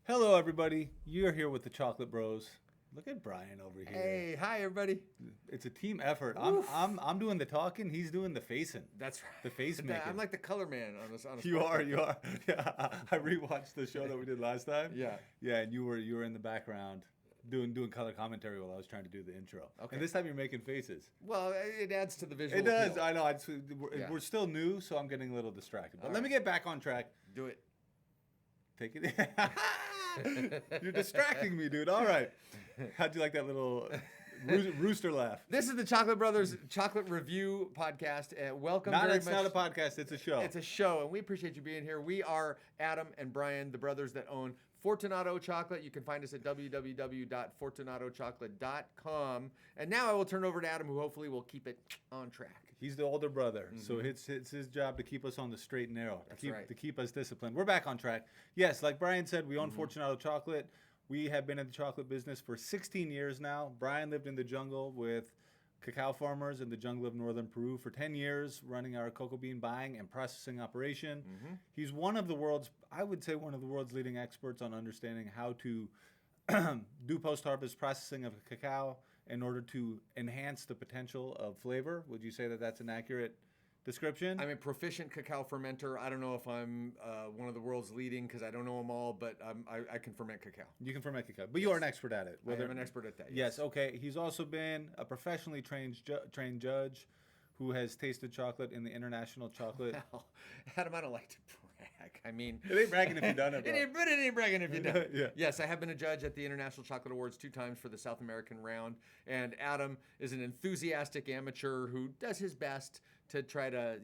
Hello, everybody. You're here with the Chocolate Bros. Look at Brian over here. Hey, hi everybody. It's a team effort. Oof. I'm doing the talking. He's doing the facing. That's right. The face making. I'm like the color man on this. You are. Yeah, I rewatched the show that we did last time. Yeah. Yeah, and you were in the background doing color commentary while I was trying to do the intro. Okay. And this time you're making faces. Well, it adds to the visual. It does. appeal. I know. Yeah. We're still new, so I'm getting a little distracted. But All let me right. get back on track. Do it. Take it. You're distracting me, dude. All right. How'd you like that little rooster laugh? This is the Chocolate Brothers Chocolate Review Podcast. Welcome. It's not a podcast. It's a show. It's a show, and we appreciate you being here. We are Adam and Brian, the brothers that own Fortunato Chocolate. You can find us at www.fortunatochocolate.com. And now I will turn over to Adam, who hopefully will keep it on track. He's the older brother, so it's his job to keep us on the straight and narrow, That's to right. keep us disciplined. We're back on track. Yes, like Brian said, we own Fortunato Chocolate. We have been in the chocolate business for 16 years now. Brian lived in the jungle with cacao farmers in the jungle of northern Peru for 10 years, running our cocoa bean buying and processing operation. He's one of the world's leading experts on understanding how to do post-harvest processing of cacao in order to enhance the potential of flavor. Would you say that that's an accurate description? I'm a proficient cacao fermenter. I don't know if I'm one of the world's leading because I don't know them all, but I can ferment cacao. You can ferment cacao, but you are an expert at it. I am an expert at that. Yes, okay. He's also been a professionally trained judge who has tasted chocolate in the International Chocolate. Well, Adam, I don't like to brag. I mean, It ain't bragging if you've done it, bro. it ain't bragging if you don't. Yeah. Yes, I have been a judge at the International Chocolate Awards 2 times for the South American round, and Adam is an enthusiastic amateur who does his best to try to,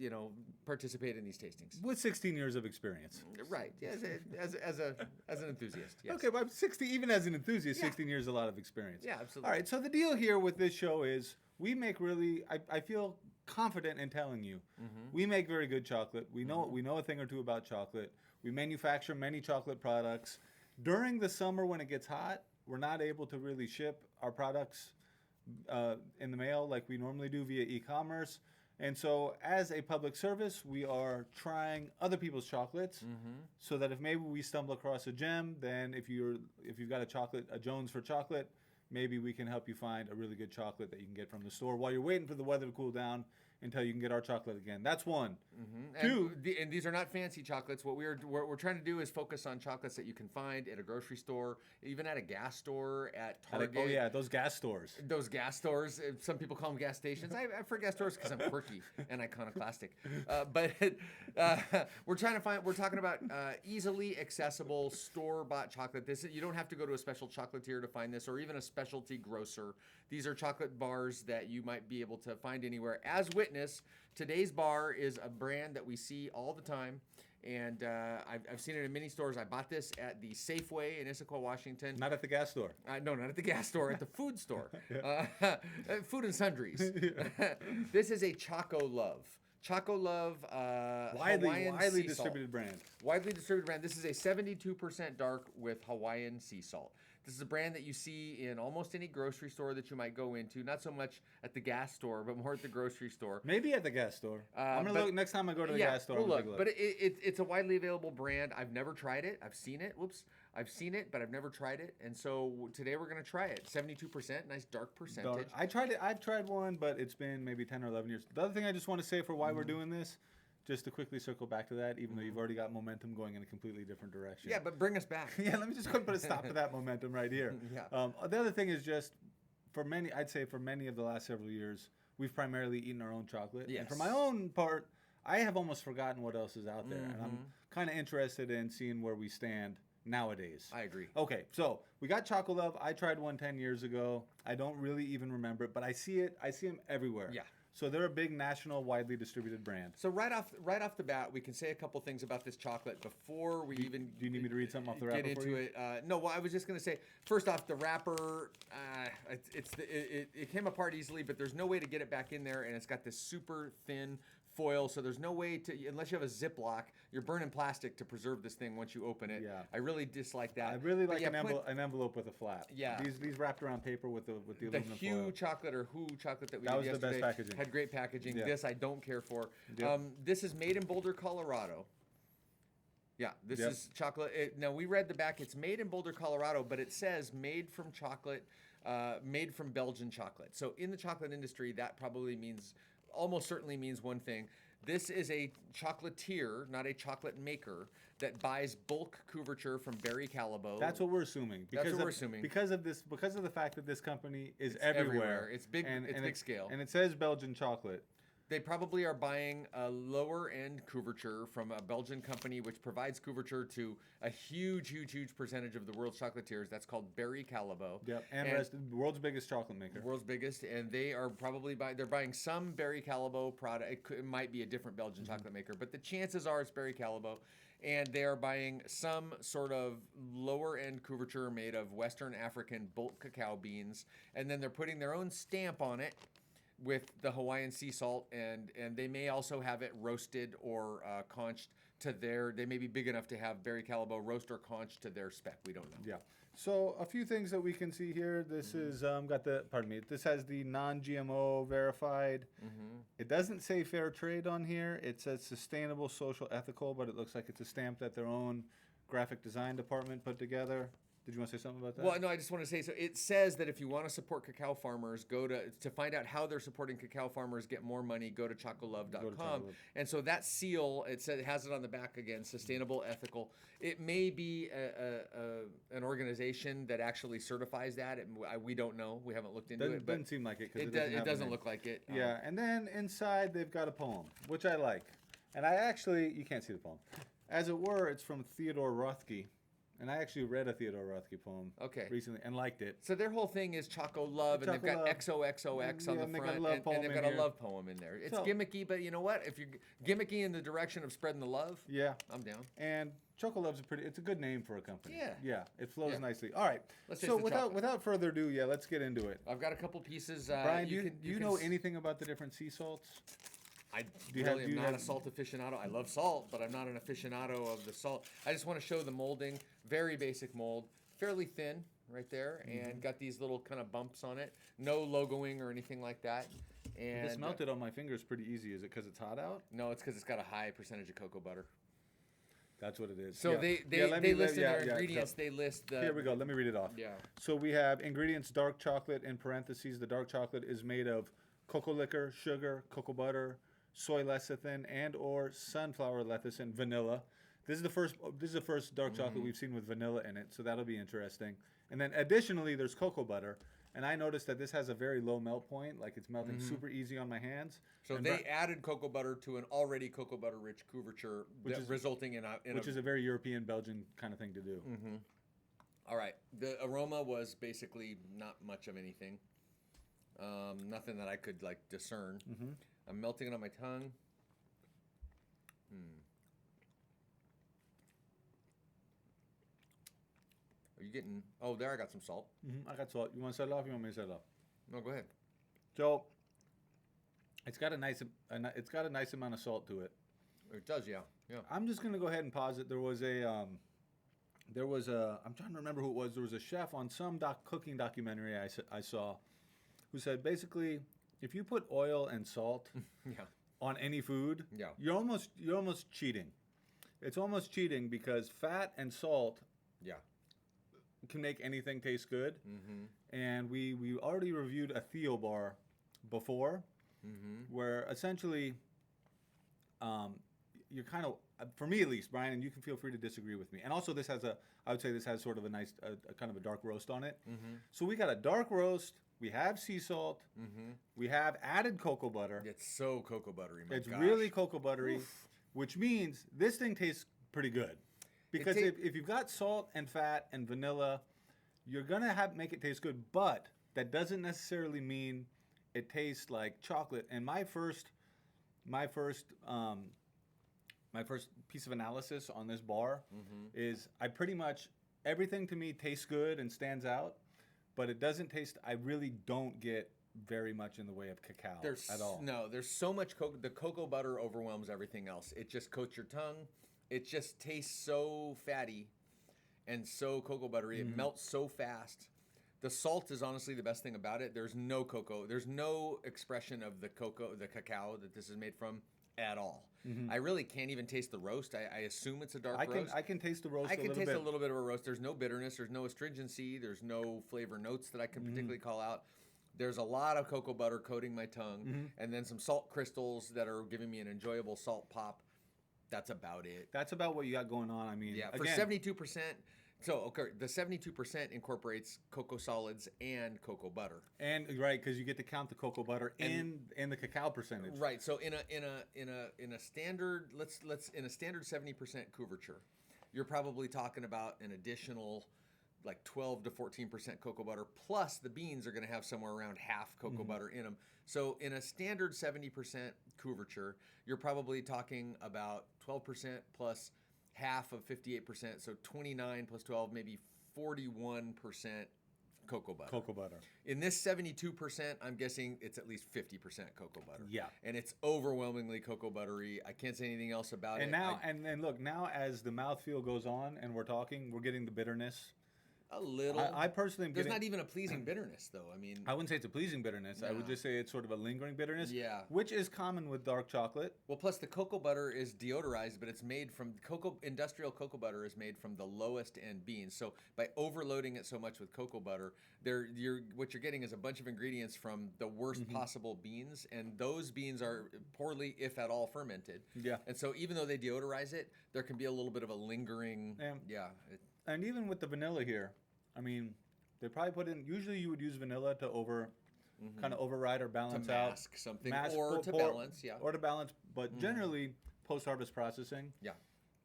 participate in these tastings. With 16 years of experience. Right. Yes, as an enthusiast. Yes. Okay, but 60, even as an enthusiast, Yeah. 16 years is a lot of experience. Yeah, absolutely. All right, so the deal here with this show is we make really, I feel confident in telling you, we make very good chocolate. We know a thing or two about chocolate. We manufacture many chocolate products. During the summer when it gets hot, we're not able to really ship our products in the mail like we normally do via e-commerce. And so as a public service, we are trying other people's chocolates so that if maybe we stumble across a gem, then if you've got a Jones for chocolate, maybe we can help you find a really good chocolate that you can get from the store while you're waiting for the weather to cool down until you can get our chocolate again. That's one. Two. And these are not fancy chocolates. What we're trying to do is focus on chocolates that you can find at a grocery store, even at a gas store, at Target. Oh yeah, those gas stores. Those gas stores. Some people call them gas stations. I prefer gas stores because I'm quirky and iconoclastic. But we're talking about easily accessible store-bought chocolate. You don't have to go to a special chocolatier to find this, or even a specialty grocer. These are chocolate bars that you might be able to find anywhere. As witness, today's bar is a brand that we see all the time. And I've seen it in many stores. I bought this at the Safeway in Issaquah, Washington. Not at the gas store. No, not at the gas store, at the food store. Food and sundries. This is a Chocolove. Chocolove, Hawaiian widely sea salt. distributed brand. Widely distributed brand. This is a 72% dark with Hawaiian sea salt. This is a brand that you see in almost any grocery store that you might go into. Not so much at the gas store, but more at the grocery store. Maybe at the gas store. I'm gonna look next time I go to the gas store. Well, I'm gonna take a look, but it's a widely available brand. I've never tried it. I've seen it. I've seen it, but I've never tried it. And so today we're gonna try it. 72%, nice dark percentage. Dark. I tried it. I've tried one, but it's been maybe 10 or 11 years. The other thing I just want to say for why we're doing this, just to quickly circle back to that, even though you've already got momentum going in a completely different direction. Yeah, but bring us back. Yeah, let me just go and put a stop to that momentum right here. Yeah. The other thing is just I'd say for many of the last several years, we've primarily eaten our own chocolate. Yes. And for my own part, I have almost forgotten what else is out there. And I'm kind of interested in seeing where we stand nowadays. I agree. Okay, so we got Chocolove. I tried one 10 years ago. I don't really even remember it, but I see it. I see them everywhere. Yeah. So they're a big national, widely distributed brand. So right off the bat, we can say a couple things about this chocolate before we even. Do you need me to read something off the wrapper get into for you? it? No. Well, I was just gonna say first off, the wrapper. It came apart easily, but there's no way to get it back in there, and it's got this super thin foil, so there's no way to, unless you have a Ziploc, you're burning plastic to preserve this thing once you open it. Yeah. I really dislike that. I really But like yeah, an envelope with a flap. Yeah. These wrapped around paper with the the aluminum Hue foil. chocolate or Who chocolate that we That did was the yesterday best packaging. had great packaging. Yeah. This I don't care for. Yep. This is made in Boulder, Colorado. Yeah, this Yep. is chocolate. Now, we read the back. It's made in Boulder, Colorado, but it says made from chocolate, made from Belgian chocolate. So in the chocolate industry, that probably means, almost certainly means one thing. This is a chocolatier, not a chocolate maker, that buys bulk couverture from Barry Callebaut. That's what we're assuming. That's what we're assuming. Because of the fact that this company is It's everywhere. It's big. It's big scale. And it says Belgian chocolate. They probably are buying a lower end couverture from a Belgian company which provides couverture to a huge percentage of the world's chocolatiers. That's called Barry Callebaut. Yep, and the world's biggest chocolate maker. World's biggest, and they are probably they're buying some Barry Callebaut product. It might be a different Belgian chocolate maker, but the chances are it's Barry Callebaut. And they are buying some sort of lower end couverture made of Western African bulk cacao beans, and then they're putting their own stamp on it with the Hawaiian sea salt, and they may also have it roasted or conched to their. They may be big enough to have Barry Callebaut roast or conch to their spec. We don't know. Yeah. So a few things that we can see here. This is This has the non-GMO verified. It doesn't say fair trade on here. It says sustainable, social, ethical, but it looks like it's a stamp that their own graphic design department put together. Did you want to say something about that? Well, no, I just want to say, so it says that if you want to support cacao farmers, go to find out how they're supporting cacao farmers, get more money, go to chocolove.com. Chocolove. And so that seal, it has it on the back again, sustainable, ethical. It may be an organization that actually certifies that. We don't know. We haven't looked into it. But doesn't seem like it. It doesn't look like it. Yeah, and then inside they've got a poem, which I like. And you can't see the poem. As it were, it's from Theodore Rothke. And I actually read a Theodore Rothke poem recently and liked it. So their whole thing is Chocolove, and they've got XOXOX on the front, and they've got a love poem in there. It's gimmicky, but you know what? If you're gimmicky in the direction of spreading the love, I'm down. And Chocolove's it's a good name for a company. Yeah. Yeah, it flows nicely. All right. Let's so without further ado, let's get into it. I've got a couple pieces. Brian, do you know anything about the different sea salts? I am not a salt aficionado. I love salt, but I'm not an aficionado of the salt. I just want to show the molding. Very basic mold, fairly thin right there, and got these little kind of bumps on it. No logoing or anything like that. And this melted on my fingers pretty easy. Is it because it's hot out? No, it's because it's got a high percentage of cocoa butter. That's what it is. So they list in their ingredients. They list the. Here we go. Let me read it off. Yeah. So we have ingredients: dark chocolate in parentheses. The dark chocolate is made of cocoa liquor, sugar, cocoa butter, soy lecithin, and/or sunflower lecithin, vanilla. This is the first dark chocolate we've seen with vanilla in it, so that'll be interesting. And then additionally, there's cocoa butter, and I noticed that this has a very low melt point, like it's melting super easy on my hands. So they added cocoa butter to an already cocoa butter rich couverture, resulting in which is a very European Belgian kind of thing to do. All right, the aroma was basically not much of anything, nothing that I could discern. I'm melting it on my tongue. Are you getting? Oh, there I got some salt. I got salt. You want to set it off? You want me to set it off? No, go ahead. So it's got a nice amount of salt to it. It does, yeah. I'm just gonna go ahead and pause it. There was a I'm trying to remember who it was. There was a chef on some cooking documentary I saw, who said basically if you put oil and salt on any food, you're almost cheating. It's almost cheating because fat and salt can make anything taste good. And we already reviewed a Theo bar before, where essentially you're kind of, for me at least, Brian, and you can feel free to disagree with me. And also I would say this has sort of a nice, kind of a dark roast on it. So we got a dark roast. We have sea salt. We have added cocoa butter. It's so cocoa buttery, my gosh. Really cocoa buttery, which means this thing tastes pretty good. Because if you've got salt and fat and vanilla, you're gonna make it taste good. But that doesn't necessarily mean it tastes like chocolate. And my first piece of analysis on this bar is I pretty much everything to me tastes good and stands out, but it doesn't taste. I really don't get very much in the way of cacao at all. No, there's so much cocoa. The cocoa butter overwhelms everything else. It just coats your tongue. It just tastes so fatty and so cocoa buttery. It melts so fast. The salt is honestly the best thing about it. There's no cocoa. There's no expression of the cacao that this is made from at all. I really can't even taste the roast. I assume it's a dark roast. I can taste the roast. I can taste bit. a little bit of a roast. There's no bitterness. There's no astringency. There's no flavor notes that I can particularly call out. There's a lot of cocoa butter coating my tongue, and then some salt crystals that are giving me an enjoyable salt pop. That's about it. That's about what you got going on. I mean, Yeah, for again, 72%. So, okay, the 72% incorporates cocoa solids and cocoa butter. and right, because you get to count the cocoa butter in the cacao percentage. Right. So in a standard in a standard 70% couverture, you're probably talking about an additional like 12 to 14% cocoa butter, plus the beans are going to have somewhere around half cocoa butter in them. So in a standard 70% couverture, you're probably talking about 12% plus half of 58%, so 29 plus 12, maybe 41% cocoa butter. Cocoa butter. In this 72%, I'm guessing it's at least 50% cocoa butter. Yeah. And it's overwhelmingly cocoa buttery. I can't say anything else about And it. now, and look, now as the mouthfeel goes on and we're talking, we're getting the bitterness. A little. I personally am There's getting. not even a pleasing bitterness, though. I mean, I wouldn't say it's a pleasing bitterness. I would No. just say it's sort of a lingering bitterness. Yeah. Which is common with dark chocolate. well, plus the cocoa butter is deodorized, but it's made from industrial cocoa butter is made from the lowest end beans. So by overloading it so much with cocoa butter, what you're getting is a bunch of ingredients from the worst possible beans, and those beans are poorly, if at all, fermented. Yeah. And so even though they deodorize it, there can be a little bit of a lingering. Yeah. And even with the vanilla here, I mean, they probably put in. Usually, you would use vanilla to kind of override or balance to out, mask something or to balance, yeah. or to balance. But generally, post-harvest processing, Yeah.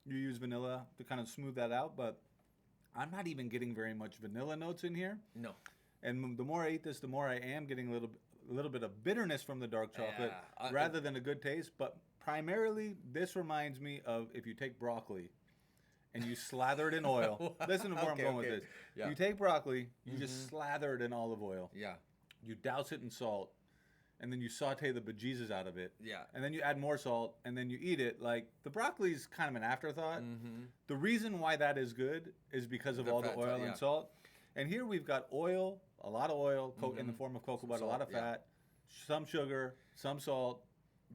you use vanilla to kind of smooth that out. But I'm not even getting very much vanilla notes in here. No. And the more I eat this, the more I am getting a little bit of bitterness from the dark chocolate, Yeah, rather than a good taste. But primarily, this reminds me of if you take broccoli and you slather it in oil. Listen to where I'm going with this. Yeah. You take broccoli, you just slather it in olive oil. Yeah. You douse it in salt, and then you saute the bejesus out of it. Yeah. And then you add more salt, and then you eat it. Like, the broccoli's kind of an afterthought. The reason why that is good is because of The all the fat, oil yeah. and salt. And here we've got oil, a lot of oil in the form of cocoa butter, a lot of Salt, yeah. fat, some sugar, some salt,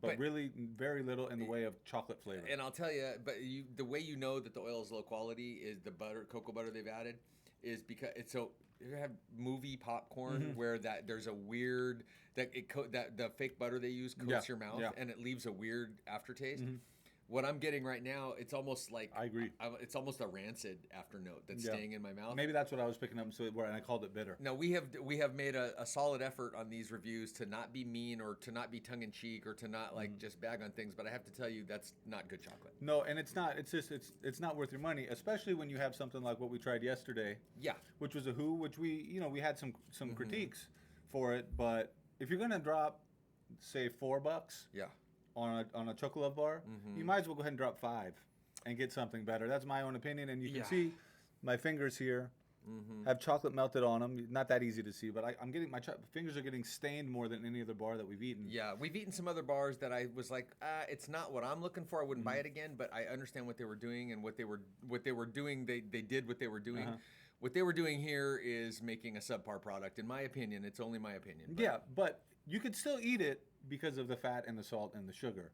but But- really very little in the way of chocolate flavor. And I'll tell you, but the way you know that the oil is low quality is the cocoa butter they've added, is because it's so. You have movie popcorn where there's a weird that the fake butter they use coats your mouth and it leaves a weird aftertaste. What I'm getting right now, it's almost like I agree. It's almost a rancid afternote that's Yeah. staying in my mouth. Maybe that's what I was picking up, and I called it bitter. No, we have made a solid effort on these reviews to not be mean or to not be tongue in cheek or to not like just bag on things. But I have to tell you, that's not good chocolate. No, and it's not. It's just it's not worth your money, especially when you have something like what we tried yesterday, Yeah. which was a Who, which we had some critiques for it. But if you're gonna drop, say, $4 Yeah. on a Chocolove bar, you might as well go ahead and drop 5 and get something better. That's my own opinion, and you can Yeah. see my fingers here have chocolate melted on them. Not that easy to see, but I'm getting my fingers are getting stained more than any other bar that we've eaten. Yeah, we've eaten some other bars that I was like, it's not what I'm looking for. I wouldn't buy it again, but I understand what they were doing and what they were doing. They did what they were doing. What they were doing here is making a subpar product. In my opinion, it's only my opinion. But Yeah, but you could still eat it because of the fat and the salt and the sugar.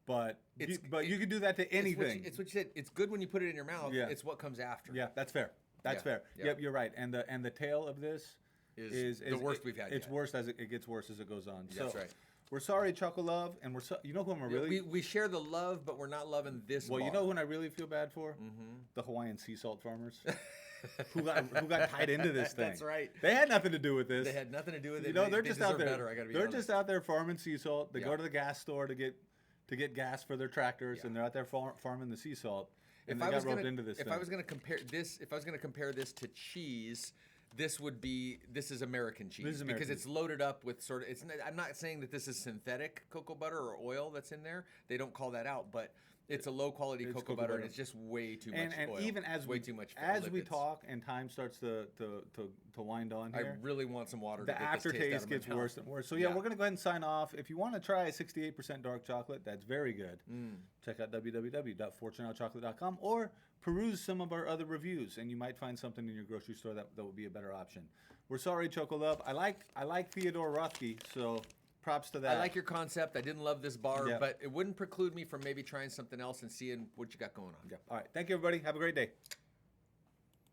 But you could do that to anything. It's what you said. It's good when you put it in your mouth. Yeah. It's what comes after. Yeah, that's fair. That's Yeah, fair. yeah. Yep, you're right. And the tail of this is the worst we've had It's yet. worse as it gets worse as it goes on. That's So, right. We're sorry, Chocolove, and you know who I'm really. We share the love, but we're not loving this. Well, you bar. know who I really feel bad for? The Hawaiian sea salt farmers, who got tied into this thing. That's right. They had nothing to do with this. They had nothing to do with it. You know, they're They just out deserve there. better, I gotta be They're honest. just out there farming sea salt. They Yeah. go to the gas store to get gas for their tractors, Yeah. and they're out there farming the sea salt. And If they I got was roped gonna, into this if thing. I was going to compare this to cheese, this is American cheese This is American because it's loaded up with sort of. I'm not saying that this is synthetic cocoa butter or oil that's in there. They don't call that out, but it's a low quality cocoa butter, and it's just way too much and oil. even as way we too much we lipids. talk and time starts to wind on I here, really want some water. the to get this taste out aftertaste of my gets mouth. worse and worse. So yeah, we're gonna go ahead and sign off. If you want to try 68% dark chocolate, that's very good. Check out www.fortuneoutchocolate.com or peruse some of our other reviews, and you might find something in your grocery store that would be a better option. We're sorry, Chocolove. I like Theodore Rothke, so props to that. I like your concept. I didn't love this bar, Yeah. but it wouldn't preclude me from maybe trying something else and seeing what you got going on. Yeah. All right. Thank you, everybody. Have a great day.